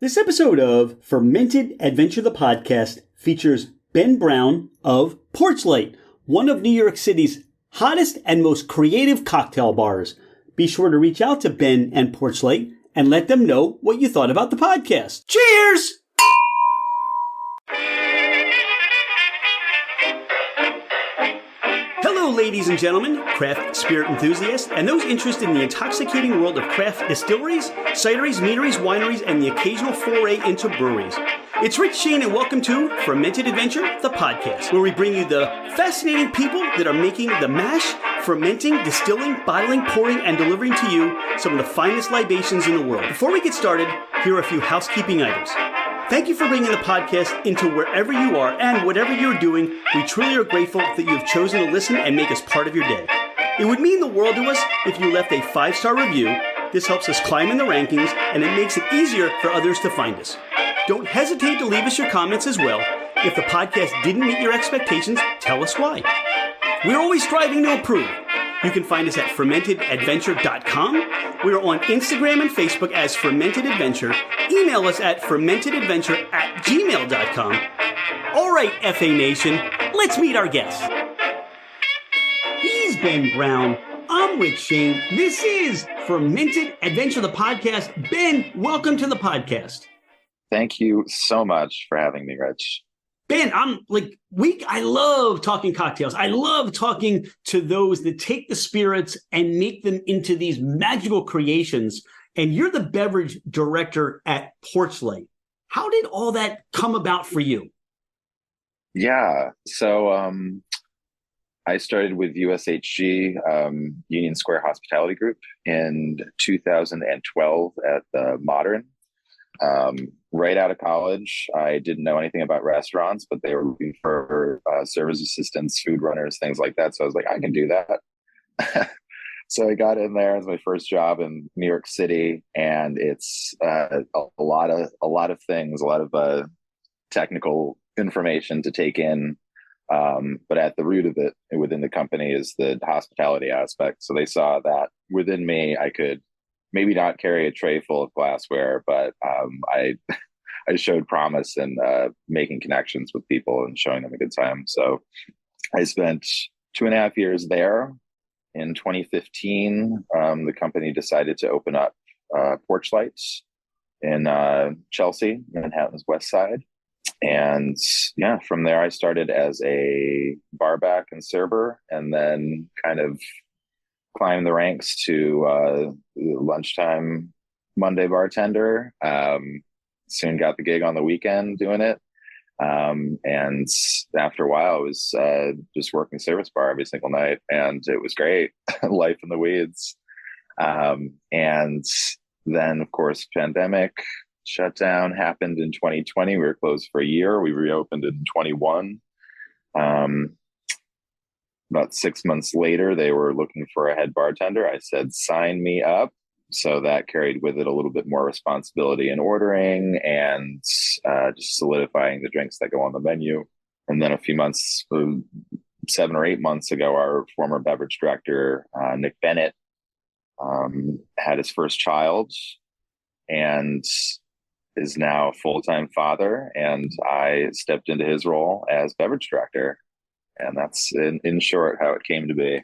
This episode of Fermented Adventure the Podcast features Ben Brown of Porchlight, one of New York City's hottest and most creative cocktail bars. Be sure to reach out to Ben and Porchlight and let them know what you thought about the podcast. Cheers! Hello, ladies and gentlemen, craft spirit enthusiasts, and those interested in the intoxicating world of craft distilleries, cideries, meaderies, wineries, and the occasional foray into breweries. It's Rich Shane, and welcome to Fermented Adventure, the podcast, where we bring you the fascinating people that are making the mash, fermenting, distilling, bottling, pouring, and delivering to you some of the finest libations in the world. Before we get started, here are a few housekeeping items. Thank you for bringing the podcast into wherever you are and whatever you're doing. We truly are grateful that you have chosen to listen and make us part of your day. It would mean the world to us if you left a 5-star review. This helps us climb in the rankings, and it makes it easier for others to find us. Don't hesitate to leave us your comments as well. If the podcast didn't meet your expectations, tell us why. We're always striving to improve. You can find us at fermentedadventure.com. We are on Instagram and Facebook as Fermented Adventure. Email us at fermentedadventure@gmail.com. All right, FA Nation, let's meet our guest. He's Ben Brown. I'm Rich Shane. This is Fermented Adventure, the podcast. Ben, welcome to the podcast. Thank you so much for having me, Rich. Ben, I love talking cocktails. I love talking to those that take the spirits and make them into these magical creations. And you're the beverage director at Porchlight. How did all that come about for you? Yeah, so I started with USHG, Union Square Hospitality Group, in 2012 at the Modern. Right out of college, I didn't know anything about restaurants, but they were looking for service assistants, food runners, things like that. So I was like, I can do that. So I got in there as my first job in New York City, and it's a lot of things, a lot of technical information to take in. But at the root of it within the company is the hospitality aspect. So they saw that within me, I could maybe not carry a tray full of glassware, but I showed promise in making connections with people and showing them a good time. So I spent 2.5 years there. In 2015, the company decided to open up Porchlight in Chelsea, Manhattan's West Side. And yeah, from there I started as a barback and server, and then kind of climbed the ranks to lunchtime Monday bartender. Soon got the gig on the weekend doing it. And after a while, I was just working service bar every single night, and it was great. Life in the weeds. And then, of course, pandemic shutdown happened in 2020. We were closed for a year. We reopened in 21. About 6 months later, they were looking for a head bartender. I said, sign me up. So that carried with it a little bit more responsibility in ordering and just solidifying the drinks that go on the menu. And then a few months, 7 or 8 months ago, our former beverage director, Nick Bennett, had his first child and is now a full-time father. And I stepped into his role as beverage director. And that's in short how it came to be.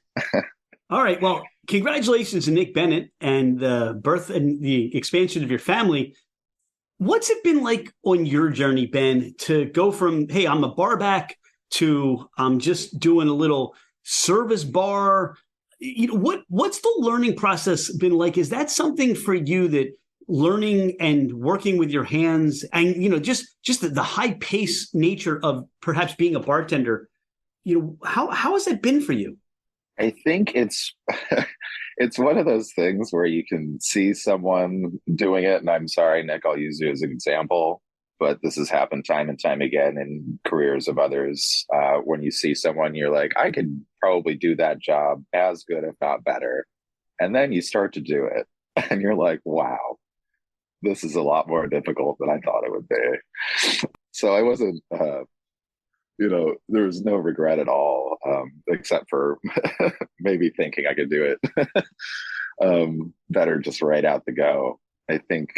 All right. Well, congratulations to Nick Bennett and the birth and the expansion of your family. What's it been like on your journey, Ben, to go from, hey, I'm a barback to I'm just doing a little service bar? What's the learning process been like? Is that something for you that learning and working with your hands and, just the high pace nature of perhaps being a bartender, how has that been for you? I think it's one of those things where you can see someone doing it, and I'm sorry, Nick, I'll use you as an example, but this has happened time and time again in careers of others. When you see someone, you're like, I could probably do that job as good, if not better. And then you start to do it, and you're like, wow, this is a lot more difficult than I thought it would be. So I wasn't there was no regret at all, except for maybe thinking I could do it better just right out the go. I think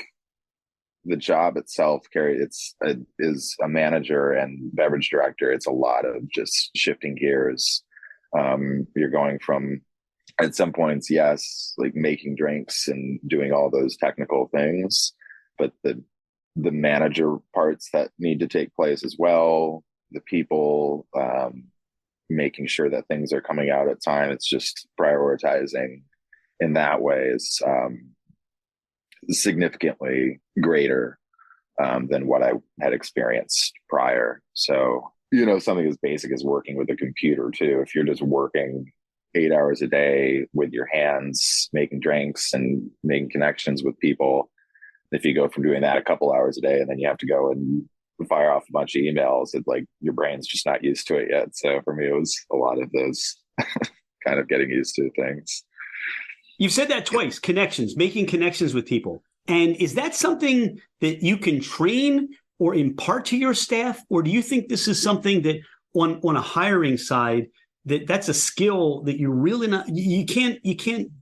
the job itself, Carrie, is a manager and beverage director. It's a lot of just shifting gears. You're going from, at some points, yes, like making drinks and doing all those technical things, but the manager parts that need to take place as well, the people, making sure that things are coming out at time. It's just prioritizing in that way is significantly greater than what I had experienced prior. So, something as basic as working with a computer too. If you're just working 8 hours a day with your hands, making drinks and making connections with people, if you go from doing that a couple hours a day and then you have to go and fire off a bunch of emails, it's like your brain's just not used to it yet. So for me, it was a lot of those kind of getting used to things. You've said that twice, connections, making connections with people. And is that something that you can train or impart to your staff? Or do you think this is something that on a hiring side, that's a skill that you're really not, you can't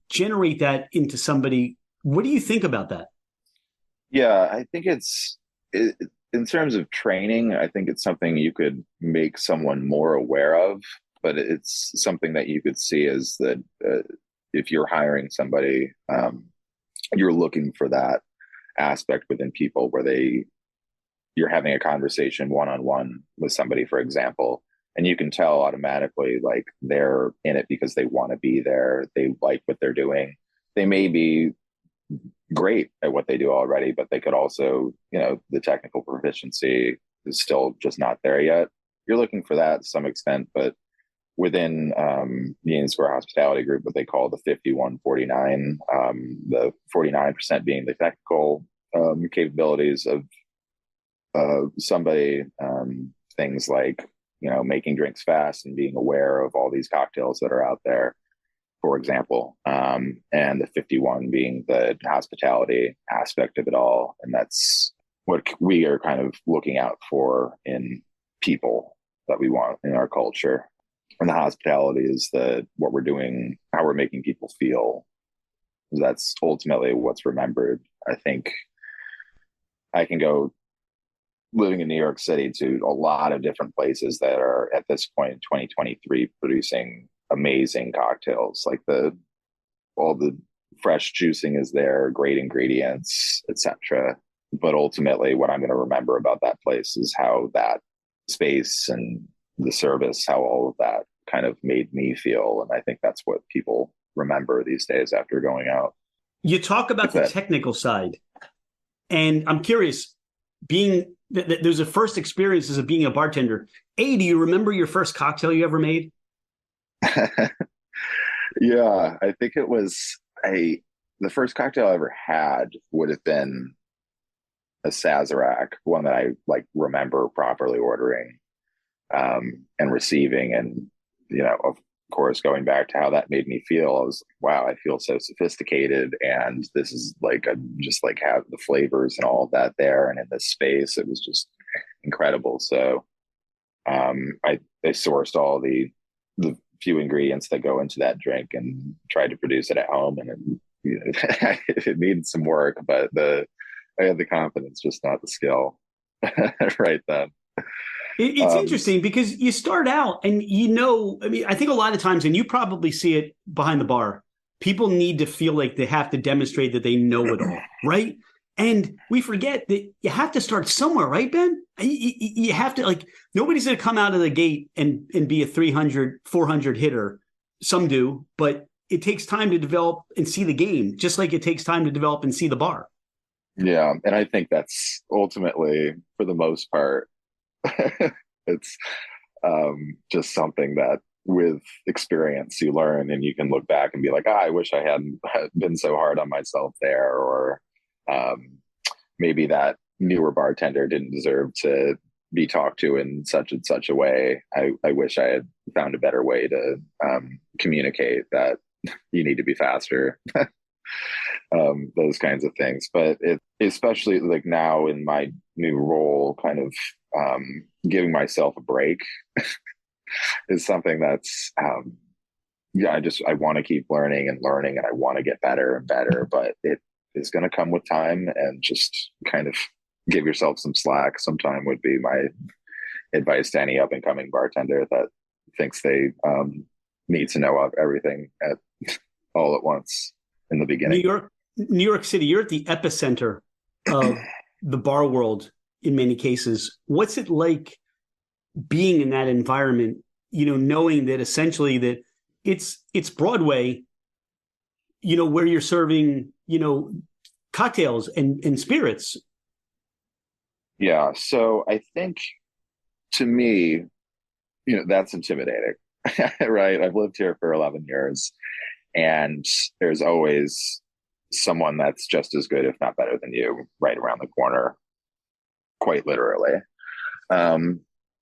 generate that into somebody? What do you think about that? Yeah, I think in terms of training, I think it's something you could make someone more aware of, but it's something that you could see as that if you're hiring somebody, you're looking for that aspect within people where you're having a conversation one-on-one with somebody, for example, and you can tell automatically like they're in it because they want to be there. They like what they're doing. They may be great at what they do already, but they could also, the technical proficiency is still just not there yet. You're looking for that to some extent, but within the Union Square Hospitality Group, what they call the 51-49, the 49% being the technical capabilities of somebody, things like, making drinks fast and being aware of all these cocktails that are out there, for example, and the 51 being the hospitality aspect of it all. And that's what we are kind of looking out for in people that we want in our culture. And the hospitality is what we're doing, how we're making people feel. That's ultimately what's remembered. I think I can go living in New York City to a lot of different places that are at this point in 2023 producing amazing cocktails. Like all the fresh juicing is there, great ingredients, etc. But ultimately, what I'm going to remember about that place is how that space and the service, how all of that kind of made me feel. And I think that's what people remember these days after going out. You talk about the technical side, and I'm curious, there's a first experiences of being a bartender. Do you remember your first cocktail you ever made? Yeah, I think it was the first cocktail I ever had would have been a Sazerac, one that I remember properly ordering and receiving. And, of course, going back to how that made me feel, I was like, wow, I feel so sophisticated. And this is just have the flavors and all of that there. And in this space, it was just incredible. So I sourced all the few ingredients that go into that drink and tried to produce it at home. And it needed some work, but I had the confidence, just not the skill right then. It's interesting because you start out and I think a lot of times, and you probably see it behind the bar, people need to feel like they have to demonstrate that they know it all, right? And we forget that you have to start somewhere, right, Ben? You have to, nobody's going to come out of the gate and be a 300, 400 hitter. Some do, but it takes time to develop and see the game, just like it takes time to develop and see the bar. Yeah, and I think that's ultimately, for the most part, it's just something that with experience you learn, and you can look back and be like, I wish I hadn't been so hard on myself there, or maybe that newer bartender didn't deserve to be talked to in such and such a way. I wish I had found a better way to communicate that you need to be faster. Those kinds of things. But it, especially now in my new role, kind of giving myself a break is something that's I want to keep learning, and I want to get better and better, but it is going to come with time, and just kind of give yourself some slack sometime would be my advice to any up and coming bartender that thinks they need to know of everything at all at once in the New beginning. York, New York City, you're at the epicenter of the bar world in many cases. What's it like being in that environment, knowing that essentially that it's Broadway, where you're serving, cocktails and spirits? Yeah. So I think to me, that's intimidating, right? I've lived here for 11 years and there's always someone that's just as good, if not better than you, right around the corner, quite literally.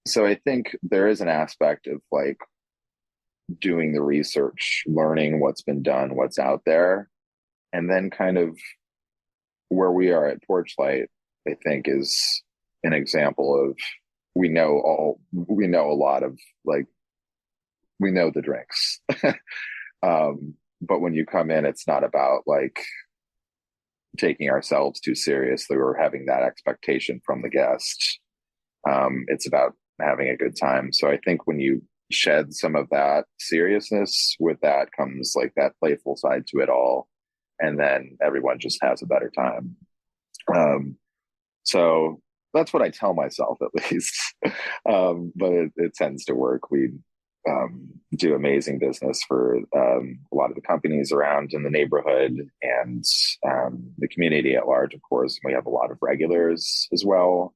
So I think there is an aspect of like doing the research, learning what's been done, what's out there, and then kind of where we are at Porchlight, I think is an example of we know a lot of like we know the drinks. But when you come in, it's not about like taking ourselves too seriously or having that expectation from the guest. It's about having a good time. So I think when you shed some of that seriousness, with that comes like that playful side to it all, and then everyone just has a better time. So that's what I tell myself at least. But it tends to work. We do amazing business for a lot of the companies around in the neighborhood and the community at large, of course. We have a lot of regulars as well.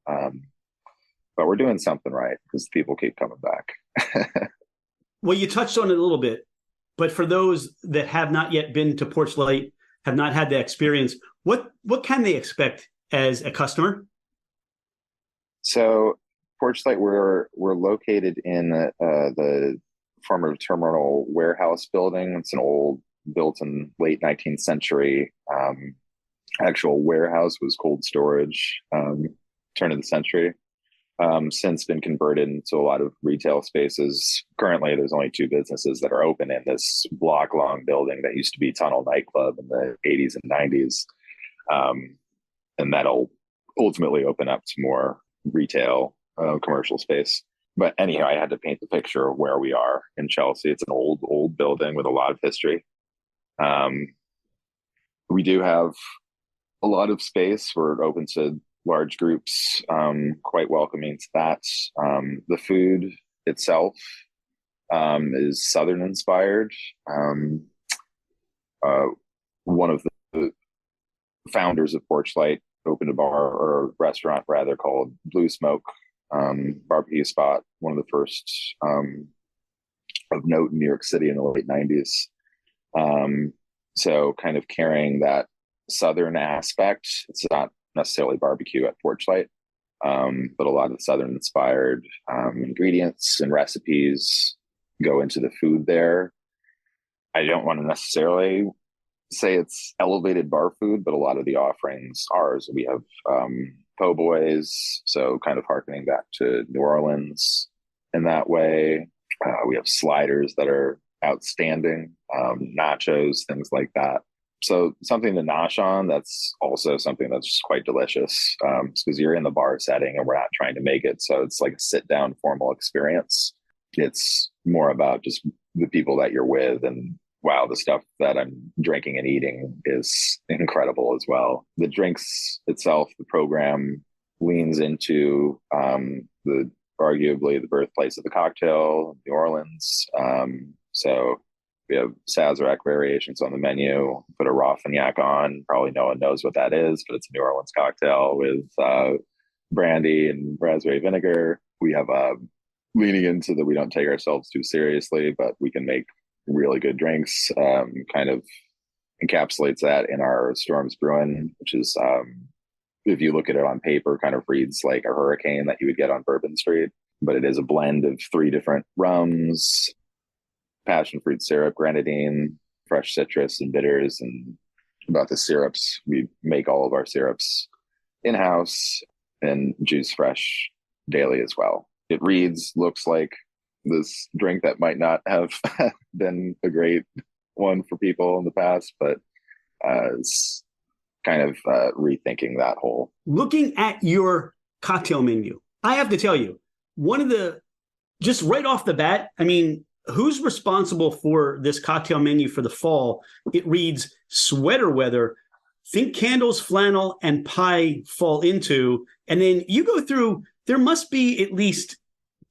But we're doing something right because people keep coming back. Well, you touched on it a little bit, but for those that have not yet been to Porchlight, have not had the experience, what can they expect as a customer? So Porchlight, we're located in the former terminal warehouse building. It's an old, built in late 19th century. Actual warehouse was cold storage, turn of the century. Since been converted into a lot of retail spaces. Currently, there's only two businesses that are open in this block-long building that used to be Tunnel Nightclub in the 80s and 90s. And that'll ultimately open up to more retail, commercial space. But anyhow, I had to paint the picture of where we are in Chelsea. It's an old building with a lot of history. We do have a lot of space. We're open to large groups, quite welcoming to that. The food itself is Southern inspired. One of the founders of Porchlight opened a bar or a restaurant rather called Blue Smoke barbecue spot, one of the first of note in New York City in the late 90s. So kind of carrying that Southern aspect. It's not necessarily barbecue at Porchlight, but a lot of Southern inspired ingredients and recipes go into the food there. I don't want to necessarily say it's elevated bar food, but a lot of the offerings are. So we have po' boys, so kind of harkening back to New Orleans in that way. We have sliders that are outstanding, nachos, things like that. So something to nosh on, that's also something that's just quite delicious, because you're in the bar setting and we're not trying to make it so it's like a sit down formal experience. It's more about just the people that you're with, and wow, the stuff that I'm drinking and eating is incredible as well. The drinks itself, the program leans into the arguably the birthplace of the cocktail, New Orleans. So we have Sazerac variations on the menu. Put a Raffignac on. Probably no one knows what that is, but it's a New Orleans cocktail with brandy and raspberry vinegar. We have leaning into that we don't take ourselves too seriously, but we can make really good drinks. Kind of encapsulates that in our Storms Brewing, which is, if you look at it on paper, kind of reads like a hurricane that you would get on Bourbon Street, but it is a blend of 3 different rums, passion fruit syrup, grenadine, fresh citrus, and bitters. And about the syrups, we make all of our syrups in-house and juice fresh daily as well. It looks like this drink that might not have been a great one for people in the past, but it's kind of rethinking that whole. Looking at your cocktail menu, I have to tell you, one of the, just right off the bat, I mean, who's responsible for this cocktail menu for the fall? It reads sweater weather. Think candles, flannel, and pie fall into. And then you go through, there must be at least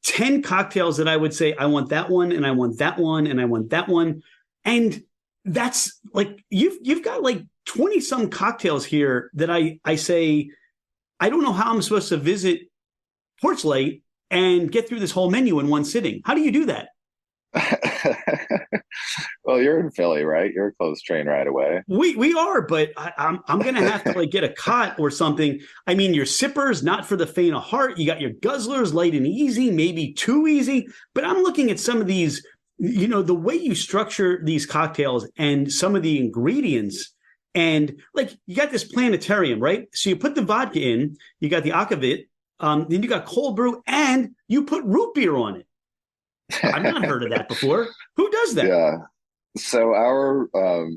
10 cocktails that I would say, I want that one, and I want that one, and I want that one. And that's like, you've got like 20 some cocktails here that I say, I don't know how I'm supposed to visit Porchlight and get through this whole menu in one sitting. How do you do that? Well, you're in Philly, right? You're a close train right away. We are, but I'm gonna have to like get a cot or something. I mean, your sippers, not for the faint of heart. You got your guzzlers, light and easy, maybe too easy. But I'm looking at some of these, you know, the way you structure these cocktails and some of the ingredients. And like you got this planetarium, right? So you put the vodka in, you got the aquavit, then you got cold brew, and you put root beer on it. I've not heard of that before. Who does that? Yeah. So our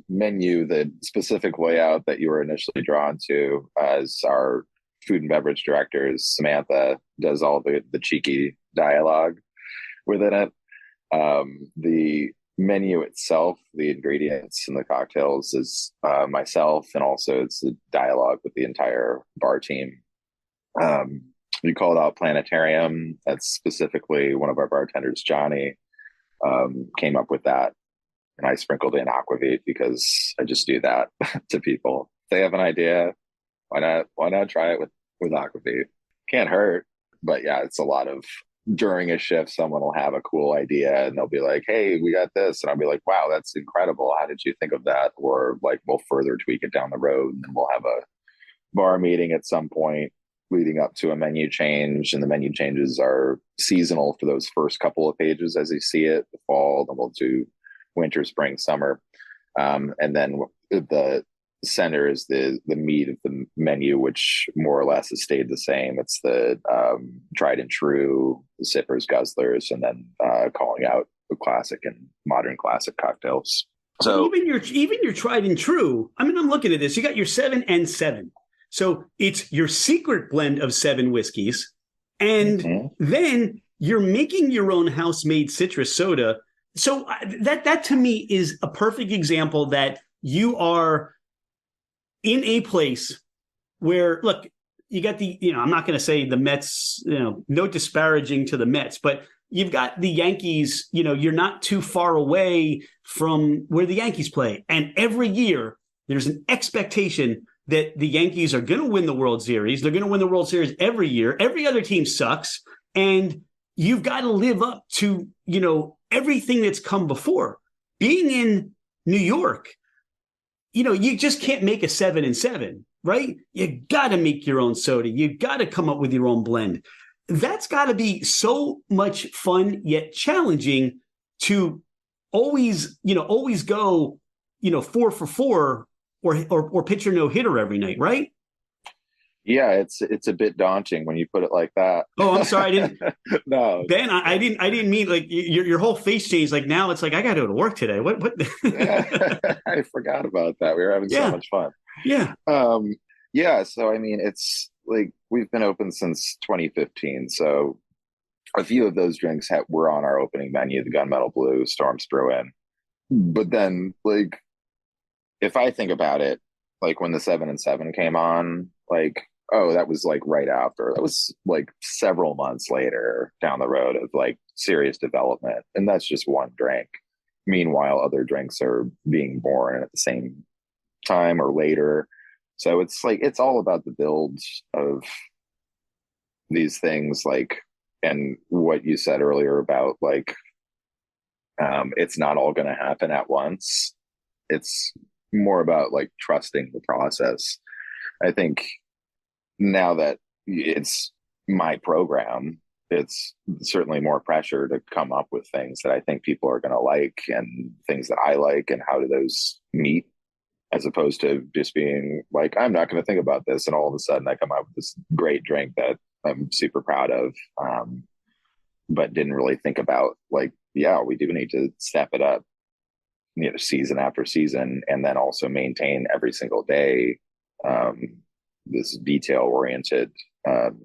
menu, the specific layout that you were initially drawn to as our food and beverage director is Samantha, does all the cheeky dialogue within it. The menu itself, the ingredients and the cocktails is myself, and also it's a dialogue with the entire bar team. We call it out Planetarium. That's specifically one of our bartenders, Johnny, came up with that. And I sprinkled in aquavit because I just do that to people. If they have an idea, why not try it with aquavit? Can't hurt. But yeah, it's a lot of, during a shift, someone will have a cool idea and they'll be like, hey, we got this. And I'll be like, wow, that's incredible. How did you think of that? Or like, we'll further tweak it down the road, and then we'll have a bar meeting at some point leading up to a menu change. And the menu changes are seasonal for those first couple of pages as you see it. The fall, then we'll do winter, spring, summer. And then the center is the meat of the menu, which more or less has stayed the same. It's the tried and true, the sippers, guzzlers, and then calling out the classic and modern classic cocktails. So even your tried and true. I mean, I'm looking at this. You got your 7 and 7. So it's your secret blend of 7 whiskeys. And then you're making your own house-made citrus soda. So that to me is a perfect example that you are in a place where, look, you got the, you know, I'm not going to say the Mets, you know, no disparaging to the Mets, but you've got the Yankees, you know, you're not too far away from where the Yankees play. And every year there's an expectation that the Yankees are going to win the World Series. They're going to win the World Series every year. Every other team sucks. And you've got to live up to, you know, everything that's come before. Being in New York, you know, you just can't make a 7 and 7, right? You got to make your own soda. You got to come up with your own blend. That's got to be so much fun, yet challenging to always go, 4 for 4 or pitch your no hitter every night, right? Yeah, it's a bit daunting when you put it like that. Oh, I'm sorry, I didn't. No, Ben, I didn't mean like your whole face changed. Like now, it's like I got to go to work today. What? I forgot about that. We were having so much fun. Yeah. Yeah. So I mean, it's like we've been open since 2015. So a few of those drinks were on our opening menu: the Gunmetal Blue, Storm Spruin. But then, like, if I think about it, like when the 7 and 7 came on, like, oh, that was like right after. That was like several months later down the road of like serious development. And that's just one drink. Meanwhile, other drinks are being born at the same time or later. So it's like, it's all about the build of these things, like, and what you said earlier about like, it's not all going to happen at once. It's more about like trusting the process. I think now that it's my program, it's certainly more pressure to come up with things that I think people are going to like and things that I like, and how do those meet, as opposed to just being like, I'm not going to think about this, and all of a sudden I come up with this great drink that I'm super proud of, but didn't really think about, like, yeah, we do need to step it up, season after season, and then also maintain every single day this detail oriented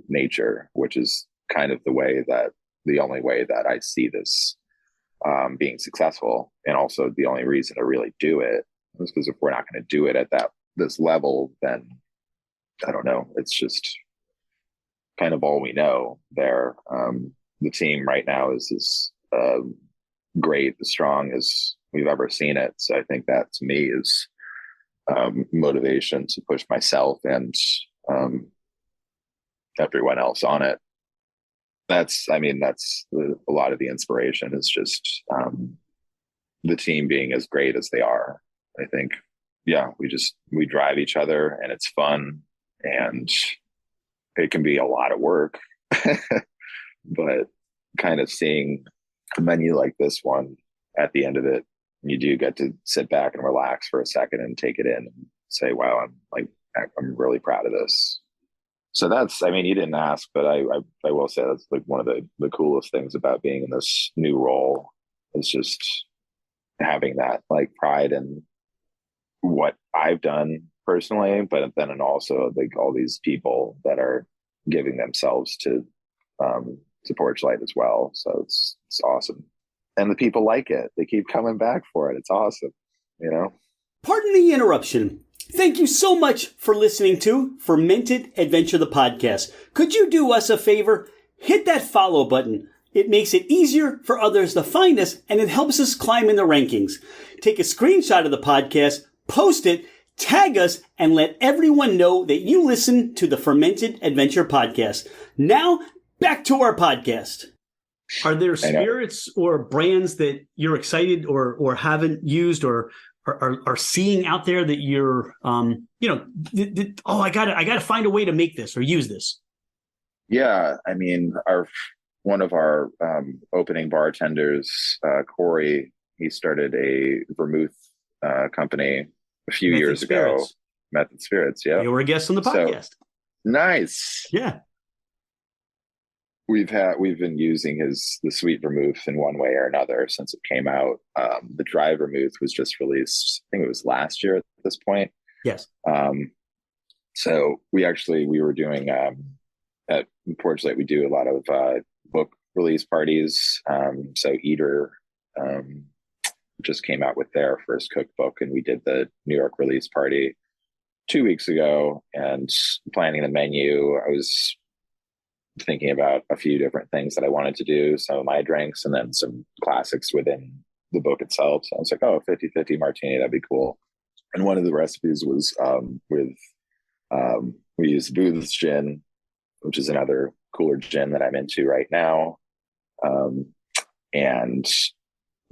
nature, which is kind of the only way that I see this being successful, and also the only reason to really do it is because if we're not going to do it at this level, then I don't know. It's just kind of all we know there. The team right now is as great, as strong as we've ever seen it. So I think that to me is motivation to push myself and everyone else on it. That's a lot of the inspiration is just the team being as great as they are. I think, yeah, we drive each other and it's fun, and it can be a lot of work, but kind of seeing a menu like this one at the end of it, you do get to sit back and relax for a second and take it in and say, wow, I'm really proud of this. So you didn't ask, but I will say that's like one of the coolest things about being in this new role is just having that like pride in what I've done personally, but then and also like all these people that are giving themselves to Porchlight as well. So it's awesome. And the people like it. They keep coming back for it. It's awesome, you know? Pardon the interruption. Thank you so much for listening to Fermented Adventure, the podcast. Could you do us a favor? Hit that follow button. It makes it easier for others to find us, and it helps us climb in the rankings. Take a screenshot of the podcast, post it, tag us, and let everyone know that you listen to the Fermented Adventure podcast. Now, back to our podcast. Are there spirits or brands that you're excited or haven't used or are seeing out there that you're, I gotta find a way to make this or use this? Yeah, I mean, one of our opening bartenders, Corey, he started a vermouth company a few years ago. Method Spirits, yeah. You were a guest on the podcast. So, nice. Yeah. We've been using the sweet vermouth in one way or another since it came out. The dry vermouth was just released, I think it was last year at this point. Yes. So we were doing at Porchlight, we do a lot of book release parties. So Eater just came out with their first cookbook, and we did the New York release party 2 weeks ago. And planning the menu, I was thinking about a few different things that I wanted to do, some of my drinks and then some classics within the book itself. So I was like, 50-50 martini, that'd be cool. And one of the recipes was we used Booth's gin, which is another cooler gin that I'm into right now. And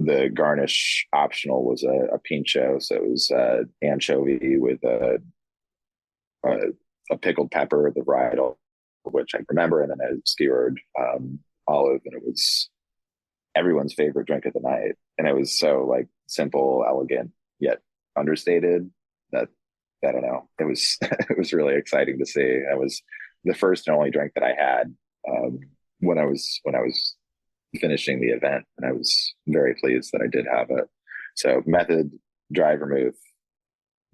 the garnish optional was a pincho. So it was anchovy with a pickled pepper, the varietal, which I remember, and then a skewered olive, and it was everyone's favorite drink of the night. And it was so like simple, elegant, yet understated that I don't know. It was it was really exciting to see. It was the first and only drink that I had when I was finishing the event, and I was very pleased that I did have it. So Method dry vermouth,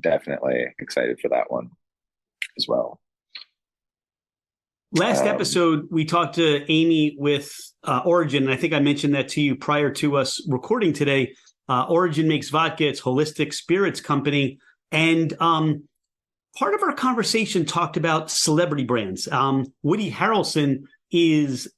definitely excited for that one as well. Last episode, we talked to Amy with Origin, and I think I mentioned that to you prior to us recording today. Origin makes vodka. It's holistic spirits company. And part of our conversation talked about celebrity brands. Woody Harrelson is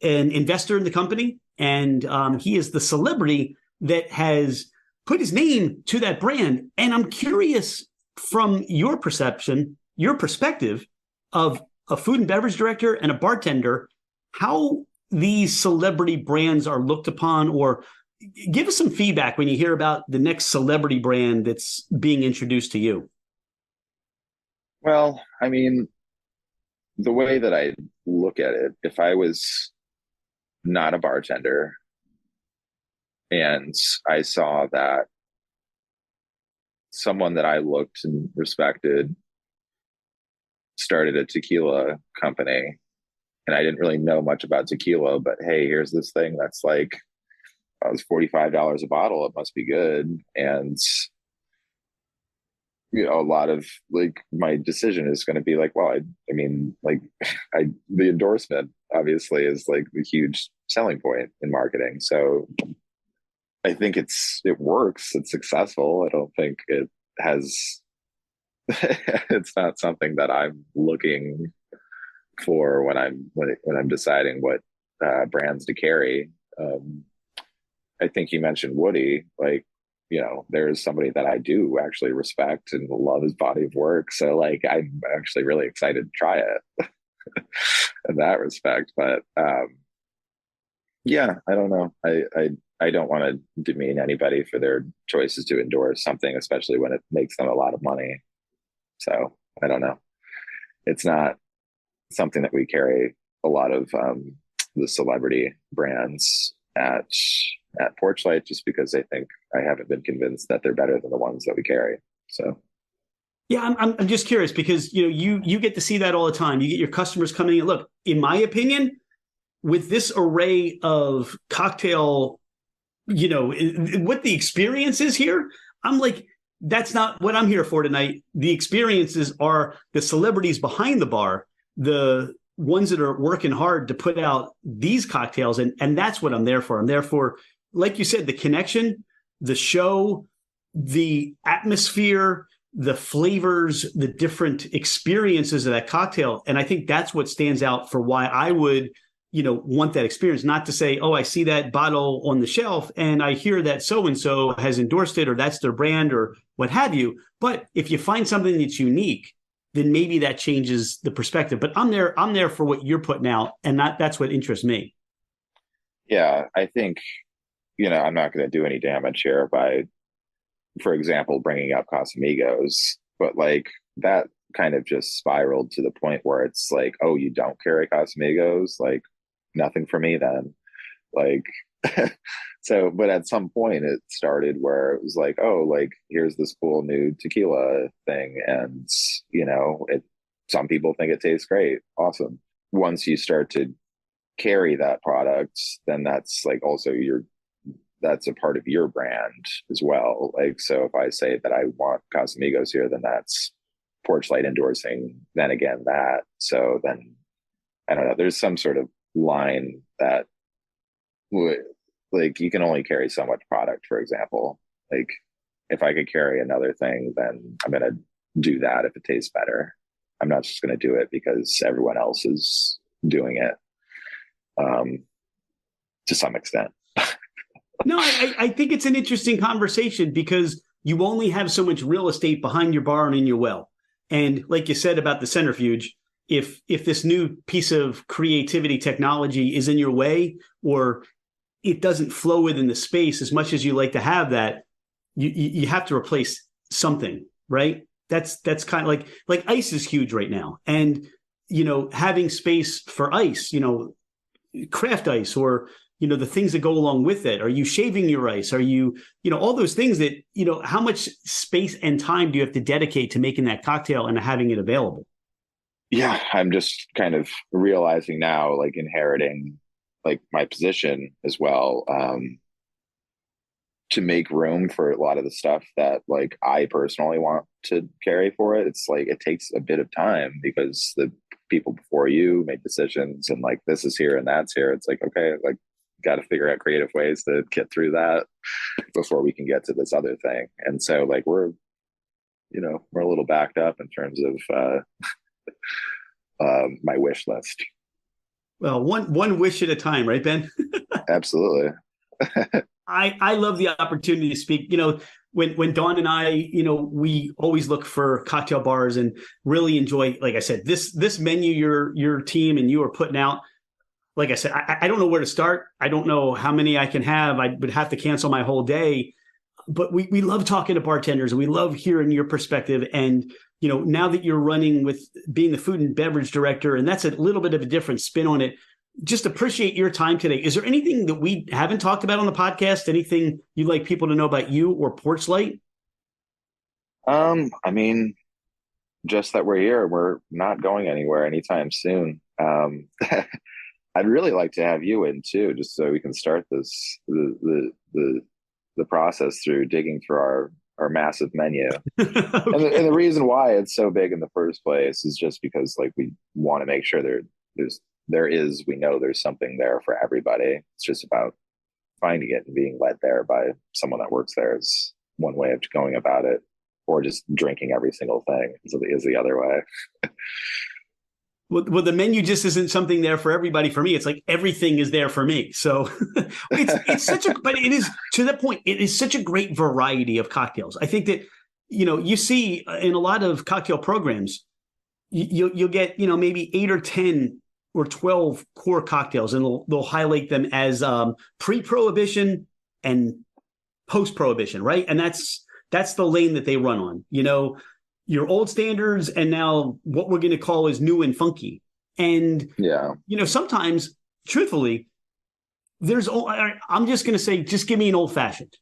an investor in the company, and he is the celebrity that has put his name to that brand. And I'm curious from your perspective of a food and beverage director and a bartender, how these celebrity brands are looked upon, or give us some feedback when you hear about the next celebrity brand that's being introduced to you. Well, I mean, the way that I look at it, if I was not a bartender and I saw that someone that I looked and respected started a tequila company, and I didn't really know much about tequila, but hey, here's this thing that's like, it was $45 a bottle. It must be good. And a lot of like my decision is going to be like, well, I mean, like the endorsement obviously is like the huge selling point in marketing. So I think it works. It's successful. I don't think it has, it's not something that I'm looking for when I'm deciding what brands to carry. I think you mentioned Woody, like, there's somebody that I do actually respect and love his body of work. So like, I'm actually really excited to try it in that respect. But yeah, I don't know. I don't want to demean anybody for their choices to endorse something, especially when it makes them a lot of money. So I don't know. It's not something that we carry a lot of the celebrity brands at Porchlight, just because I haven't been convinced that they're better than the ones that we carry. So Yeah, I'm just curious because you get to see that all the time. You get your customers coming in. Look, in my opinion, with this array of cocktail, what the experience is here, I'm like, that's not what I'm here for tonight. The experiences are the celebrities behind the bar, the ones that are working hard to put out these cocktails. And that's what I'm there for. I'm there for, like you said, the connection, the show, the atmosphere, the flavors, the different experiences of that cocktail. And I think that's what stands out for why I would, want that experience. Not to say, oh, I see that bottle on the shelf and I hear that so-and-so has endorsed it or that's their brand or what have you. But if you find something that's unique, then maybe that changes the perspective. But I'm there for what you're putting out, and that's what interests me. yeah, I think, I'm not going to do any damage here by, for example, bringing up Casamigos, but like that kind of just spiraled to the point where it's like, oh, you don't carry Casamigos? Like nothing for me then. Like, so, but at some point it started where it was like, oh, like here's this cool new tequila thing. And, some people think it tastes great. Awesome. Once you start to carry that product, then that's like also that's a part of your brand as well. Like, so if I say that I want Casamigos here, then that's Porchlight endorsing, then again, that. So then, I don't know, there's some sort of line that like you can only carry so much product, for example. Like if I could carry another thing, then I'm going to do that if it tastes better. I'm not just going to do it because everyone else is doing it to some extent. No, I think it's an interesting conversation because you only have so much real estate behind your bar and in your well. And like you said about the centrifuge, if this new piece of creativity technology is in your way or it doesn't flow within the space as much as you like to have that, you have to replace something, right? That's kind of like ice is huge right now. And, having space for ice, craft ice or, the things that go along with it. Are you shaving your ice? Are you, all those things that, how much space and time do you have to dedicate to making that cocktail and having it available? Yeah, I'm just kind of realizing now, like inheriting like my position as well, to make room for a lot of the stuff that like I personally want to carry for it. It's like it takes a bit of time because the people before you made decisions and like this is here and that's here. It's like, okay, like got to figure out creative ways to get through that before we can get to this other thing. And so like we're a little backed up in terms of my wish list. Well, one wish at a time, right, Ben? Absolutely. I love the opportunity to speak. When Dawn and I, we always look for cocktail bars and really enjoy, like I said, this menu your team and you are putting out. Like I said, I don't know where to start. I don't know how many I can have. I would have to cancel my whole day. But we love talking to bartenders and we love hearing your perspective. And, now that you're running with being the food and beverage director, and that's a little bit of a different spin on it, just appreciate your time today. Is there anything that we haven't talked about on the podcast? Anything you'd like people to know about you or Porchlight? I mean, just that we're here. We're not going anywhere anytime soon. I'd really like to have you in too, just so we can start the process through digging through our massive menu. Okay. And the reason why it's so big in the first place is just because like we want to make sure we know there's something there for everybody. It's just about finding it and being led there by someone that works there is one way of going about it, or just drinking every single thing is the other way. Well, the menu just isn't something there for everybody. For me, it's like everything is there for me. So but it is, to that point, it is such a great variety of cocktails. I think that, you see in a lot of cocktail programs, you'll get, maybe 8 or 10 or 12 core cocktails, and they'll highlight them as pre-prohibition and post-prohibition, right? And that's the lane that they run on. Your old standards, and now what we're going to call is new and funky. And, sometimes, truthfully, I'm just going to say, just give me an old fashioned,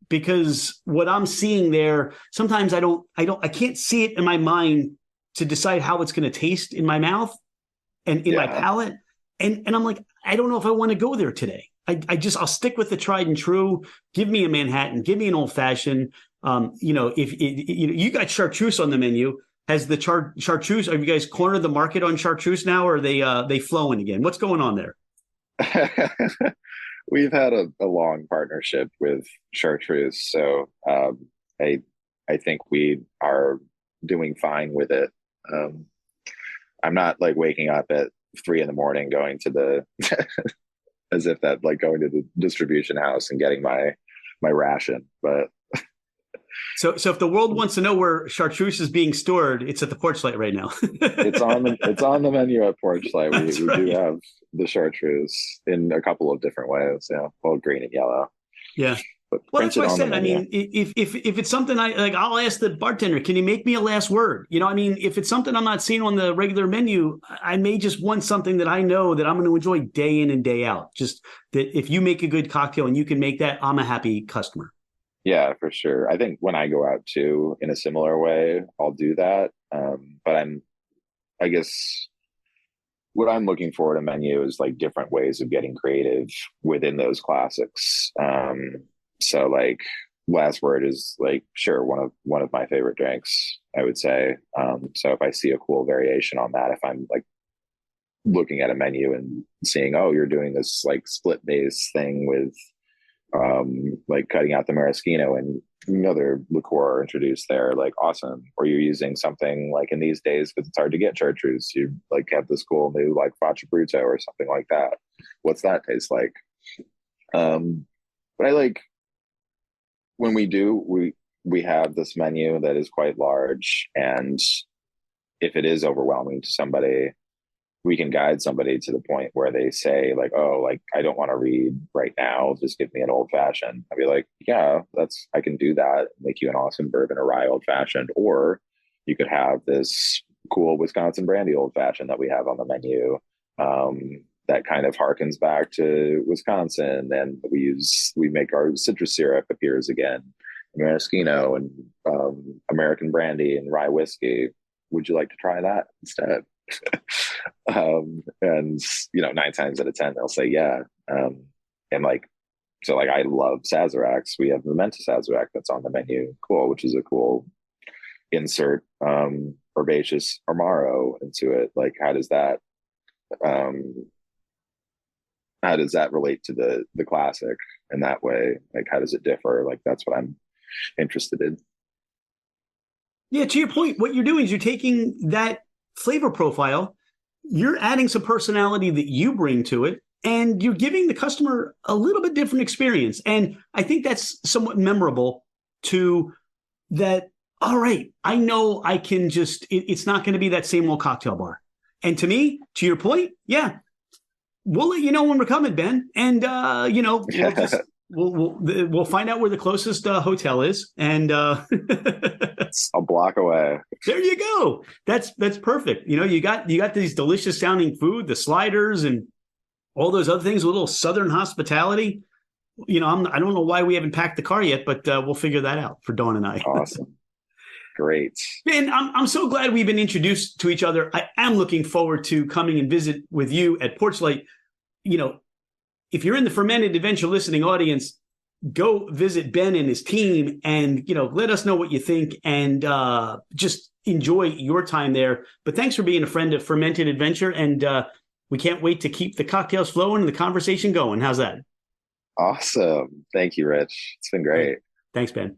because what I'm seeing there, sometimes I can't see it in my mind to decide how it's going to taste in my mouth and in my palate. And I'm like, I don't know if I want to go there today. I'll stick with the tried and true. Give me a Manhattan, give me an old fashioned. If you got chartreuse on the menu, has the chartreuse? Have you guys cornered the market on chartreuse now, or are they flowing again? What's going on there? We've had a long partnership with chartreuse, so I think we are doing fine with it. I'm not like waking up at 3 a.m. going to the as if that like going to the distribution house and getting my ration, but. So if the world wants to know where chartreuse is being stored, it's at the Porchlight right now. It's on the menu at Porchlight. We right. do have the chartreuse in a couple of different ways, both green and yellow. Yeah. Well, that's what I said. I mean, if it's something I'll ask the bartender, can you make me a last word? If it's something I'm not seeing on the regular menu, I may just want something that I know that I'm going to enjoy day in and day out. Just that if you make a good cocktail and you can make that, I'm a happy customer. Yeah, for sure. I think when I go out too, in a similar way, I'll do that. But I guess what I'm looking for in a menu is like different ways of getting creative within those classics. So like last word is like, sure, one of my favorite drinks, I would say. So if I see a cool variation on that, if I'm like looking at a menu and seeing, oh, you're doing this like split base thing with like cutting out the maraschino and another liqueur introduced there, like awesome. Or you're using something like in these days, because it's hard to get chartreuse, you like have this cool new like Faccia Bruto or something like that. What's that taste like? But I like when we have this menu that is quite large, and if it is overwhelming to somebody, we can guide somebody to the point where they say like, oh, like I don't want to read right now, just give me an old fashioned. I'd be like, yeah, I can do that, make you an awesome bourbon or rye old fashioned. Or you could have this cool Wisconsin brandy old fashioned that we have on the menu, that kind of harkens back to Wisconsin. And we make our citrus syrup appears again, maraschino and American brandy and rye whiskey. Would you like to try that instead? And 9 times out of 10 they'll say yeah. And like, so like I love Sazeracs. We have the Menta Sazerac that's on the menu, cool, which is a cool insert herbaceous Amaro into it. Like how does that relate to the classic in that way? Like how does it differ? Like that's what I'm interested in. Yeah, to your point, what you're doing is you're taking that flavor profile, you're adding some personality that you bring to it, and you're giving the customer a little bit different experience. And I think that's somewhat memorable to that. All right, I know I can it's not going to be that same old cocktail bar. And to me, to your point, yeah, we'll let you know when we're coming, Ben. And, we'll find out where the closest hotel is. And it's a block away. There you go. That's perfect. You got these delicious sounding food, the sliders and all those other things, a little Southern hospitality. I don't know why we haven't packed the car yet, but we'll figure that out for Dawn and I. Awesome. Great. Ben, I'm so glad we've been introduced to each other. I am looking forward to coming and visit with you at Porchlight. If you're in the Fermented Adventure listening audience, go visit Ben and his team and, let us know what you think and just enjoy your time there. But thanks for being a friend of Fermented Adventure. And we can't wait to keep the cocktails flowing and the conversation going. How's that? Awesome. Thank you, Rich. It's been great. Thanks, Ben.